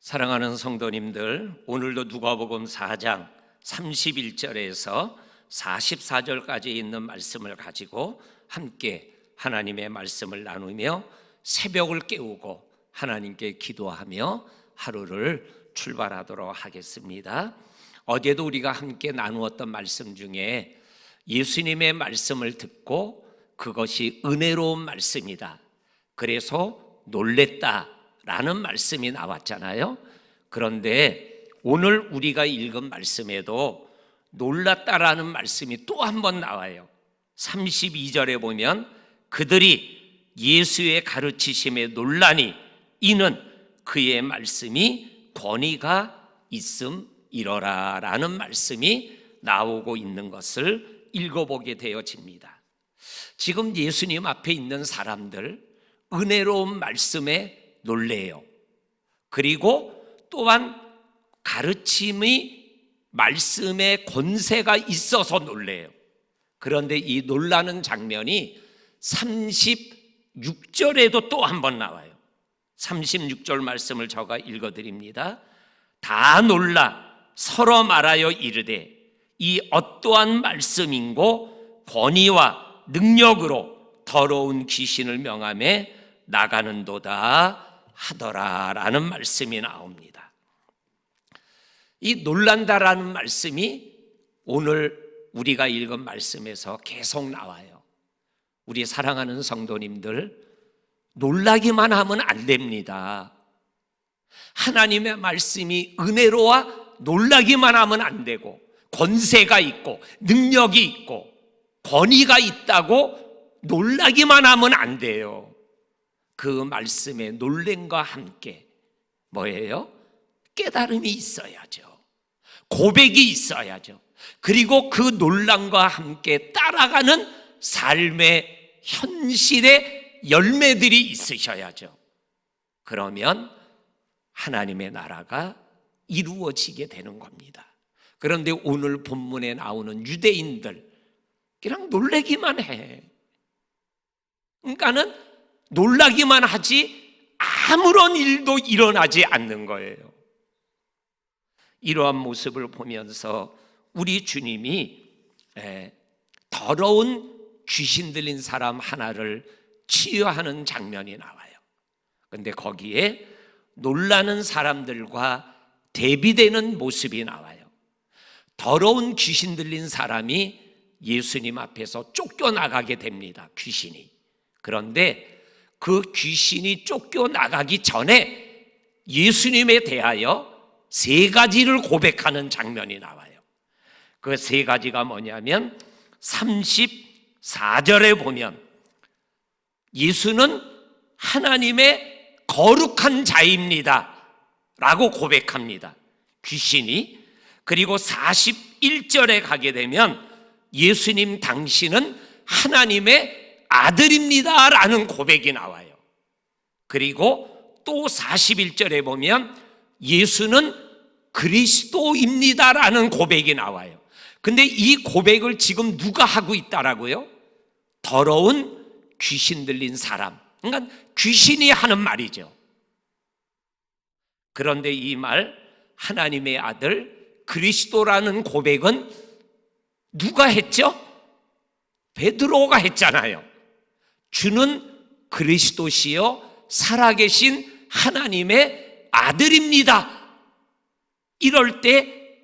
사랑하는 성도님들, 오늘도 누가복음 4장 31절에서 44절까지 있는 말씀을 가지고 함께 하나님의 말씀을 나누며 새벽을 깨우고 하나님께 기도하며 하루를 출발하도록 하겠습니다. 어제도 우리가 함께 나누었던 말씀 중에 예수님의 말씀을 듣고 그것이 은혜로운 말씀이다, 그래서 놀랬다라는 말씀이 나왔잖아요. 그런데 오늘 우리가 읽은 말씀에도 놀랐다라는 말씀이 또 한 번 나와요. 32절에 보면 그들이 예수의 가르치심에 놀라니 이는 그의 말씀이 권위가 있음이러라 라는 말씀이 나오고 있는 것을 읽어보게 되어집니다. 지금 예수님 앞에 있는 사람들 은혜로운 말씀에 놀래요. 그리고 또한 가르침이 말씀에 권세가 있어서 놀래요. 그런데 이 놀라는 장면이 36절에도 또 한 번 나와요. 36절 말씀을 제가 읽어드립니다. 다 놀라 서로 말하여 이르되 이 어떠한 말씀인고 권위와 능력으로 더러운 귀신을 명하며 나가는도다 하더라라는 말씀이 나옵니다. 이 놀란다라는 말씀이 오늘 우리가 읽은 말씀에서 계속 나와요. 우리 사랑하는 성도님들, 놀라기만 하면 안 됩니다. 하나님의 말씀이 은혜로와 놀라기만 하면 안 되고, 권세가 있고 능력이 있고 권위가 있다고 놀라기만 하면 안 돼요. 그 말씀에 놀램과 함께 뭐예요? 깨달음이 있어야죠. 고백이 있어야죠. 그리고 그 놀람과 함께 따라가는 삶의 현실의 열매들이 있으셔야죠. 그러면 하나님의 나라가 이루어지게 되는 겁니다. 그런데 오늘 본문에 나오는 유대인들 그냥 놀라기만 해. 그러니까는 놀라기만 하지 아무런 일도 일어나지 않는 거예요. 이러한 모습을 보면서 우리 주님이 더러운 귀신 들린 사람 하나를 치유하는 장면이 나와요. 그런데 거기에 놀라는 사람들과 대비되는 모습이 나와요. 더러운 귀신 들린 사람이 예수님 앞에서 쫓겨나가게 됩니다. 귀신이. 그런데 그 귀신이 쫓겨나가기 전에 예수님에 대하여 세 가지를 고백하는 장면이 나와요. 그 세 가지가 뭐냐면 34절에 보면 예수는 하나님의 거룩한 자입니다 라고 고백합니다, 귀신이. 그리고 41절에 가게 되면 예수님 당신은 하나님의 아들입니다 라는 고백이 나와요. 그리고 또 41절에 보면 예수는 그리스도입니다 라는 고백이 나와요. 근데 이 고백을 지금 누가 하고 있다라고요? 더러운 귀신 들린 사람, 그러니까 귀신이 하는 말이죠. 그런데 이 말 하나님의 아들 그리스도라는 고백은 누가 했죠? 베드로가 했잖아요. 주는 그리스도시요 살아계신 하나님의 아들입니다. 이럴 때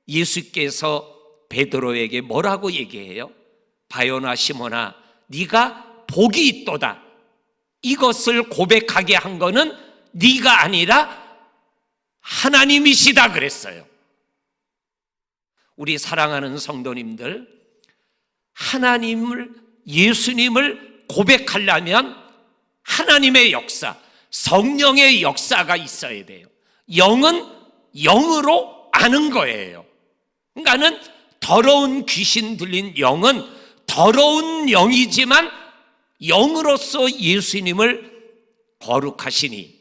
예수께서 베드로에게 뭐라고 얘기해요? 바요나 시몬아, 네가 복이 있도다. 이것을 고백하게 한 거는 네가 아니라 하나님이시다 그랬어요. 우리 사랑하는 성도님들, 하나님을, 예수님을 고백하려면 하나님의 역사, 성령의 역사가 있어야 돼요. 영은 영으로 아는 거예요. 그러니까는 더러운 귀신 들린 영은 더러운 영이지만 영으로서 예수님을 거룩하시니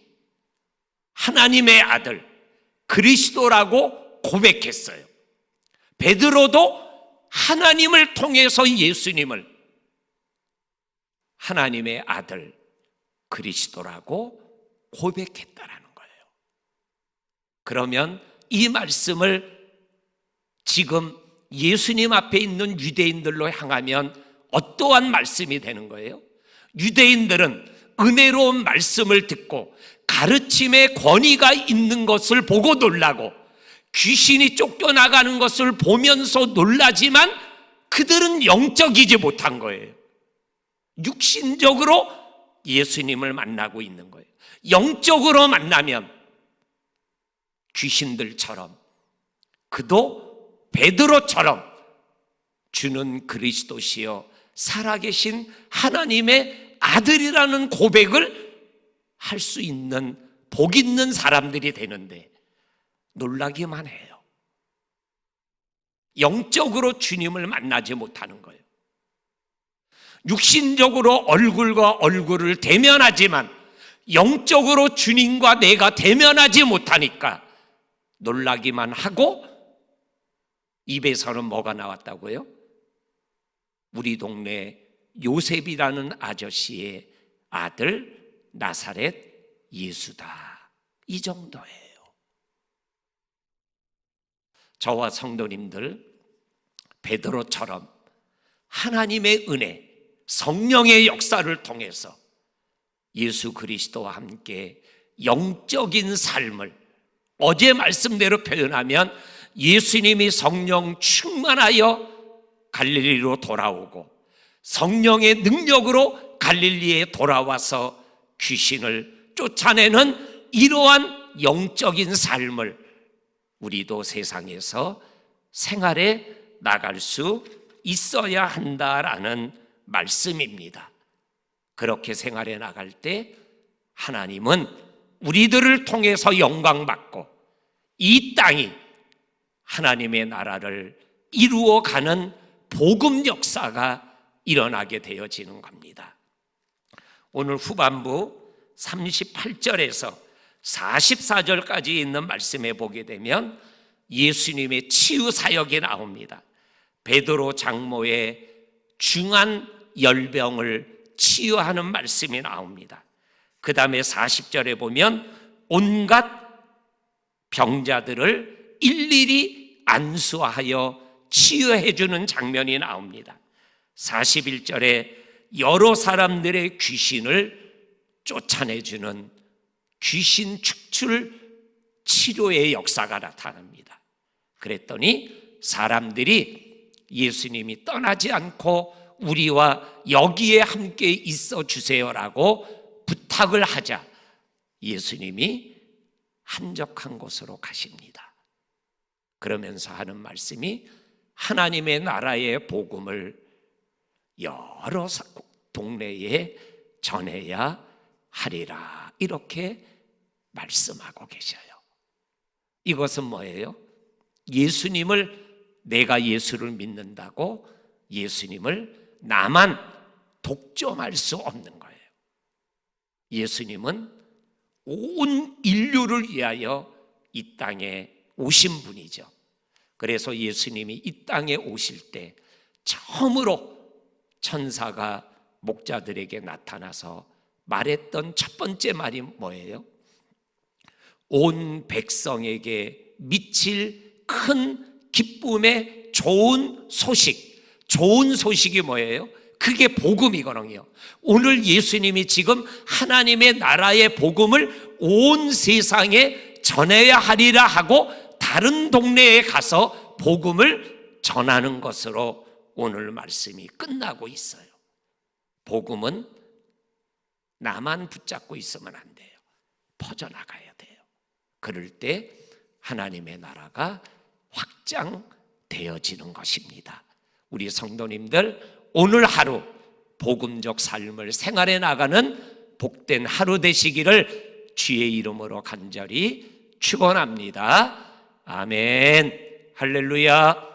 하나님의 아들 그리스도라고 고백했어요. 베드로도 하나님을 통해서 예수님을 하나님의 아들 그리스도라고 고백했다라는 거예요. 그러면 이 말씀을 지금 예수님 앞에 있는 유대인들로 향하면 어떠한 말씀이 되는 거예요? 유대인들은 은혜로운 말씀을 듣고 가르침의 권위가 있는 것을 보고 놀라고 귀신이 쫓겨나가는 것을 보면서 놀라지만 그들은 영적이지 못한 거예요. 육신적으로 예수님을 만나고 있는 거예요. 영적으로 만나면 귀신들처럼, 그도 베드로처럼 주는 그리스도시요 살아계신 하나님의 아들이라는 고백을 할 수 있는 복 있는 사람들이 되는데 놀라기만 해요. 영적으로 주님을 만나지 못하는 거예요. 육신적으로 얼굴과 얼굴을 대면하지만 영적으로 주님과 내가 대면하지 못하니까 놀라기만 하고 입에서는 뭐가 나왔다고요? 우리 동네 요셉이라는 아저씨의 아들 나사렛 예수다, 이 정도예요. 저와 성도님들 베드로처럼 하나님의 은혜, 성령의 역사를 통해서 예수 그리스도와 함께 영적인 삶을, 어제 말씀대로 표현하면 예수님이 성령 충만하여 갈릴리로 돌아오고 성령의 능력으로 갈릴리에 돌아와서 귀신을 쫓아내는 이러한 영적인 삶을 우리도 세상에서 생활해 나갈 수 있어야 한다라는 말씀입니다. 그렇게 생활해 나갈 때 하나님은 우리들을 통해서 영광받고 이 땅이 하나님의 나라를 이루어가는 복음 역사가 일어나게 되어지는 겁니다. 오늘 후반부 38절에서 44절까지 있는 말씀에 보게 되면 예수님의 치유 사역이 나옵니다. 베드로 장모의 중한 열병을 치유하는 말씀이 나옵니다. 그 다음에 40절에 보면 온갖 병자들을 일일이 안수하여 치유해 주는 장면이 나옵니다. 41절에 여러 사람들의 귀신을 쫓아내주는 귀신 축출 치료의 역사가 나타납니다. 그랬더니 사람들이 예수님이 떠나지 않고 우리와 여기에 함께 있어 주세요라고 부탁을 하자 예수님이 한적한 곳으로 가십니다. 그러면서 하는 말씀이 하나님의 나라의 복음을 여러 동네에 전해야 하리라, 이렇게 말씀하고 계셔요. 이것은 뭐예요? 예수님을, 내가 예수를 믿는다고 예수님을 나만 독점할 수 없는 거예요. 예수님은 온 인류를 위하여 이 땅에 오신 분이죠. 그래서 예수님이 이 땅에 오실 때 처음으로 천사가 목자들에게 나타나서 말했던 첫 번째 말이 뭐예요? 온 백성에게 미칠 큰 기쁨의 좋은 소식. 좋은 소식이 뭐예요? 그게 복음이거든요. 오늘 예수님이 지금 하나님의 나라의 복음을 온 세상에 전해야 하리라 하고 다른 동네에 가서 복음을 전하는 것으로 오늘 말씀이 끝나고 있어요. 복음은 나만 붙잡고 있으면 안 돼요. 퍼져나가야 돼요. 그럴 때 하나님의 나라가 확장되어지는 것입니다. 우리 성도님들, 오늘 하루 복음적 삶을 생활해 나가는 복된 하루 되시기를 주의 이름으로 간절히 축원합니다. 아멘. 할렐루야.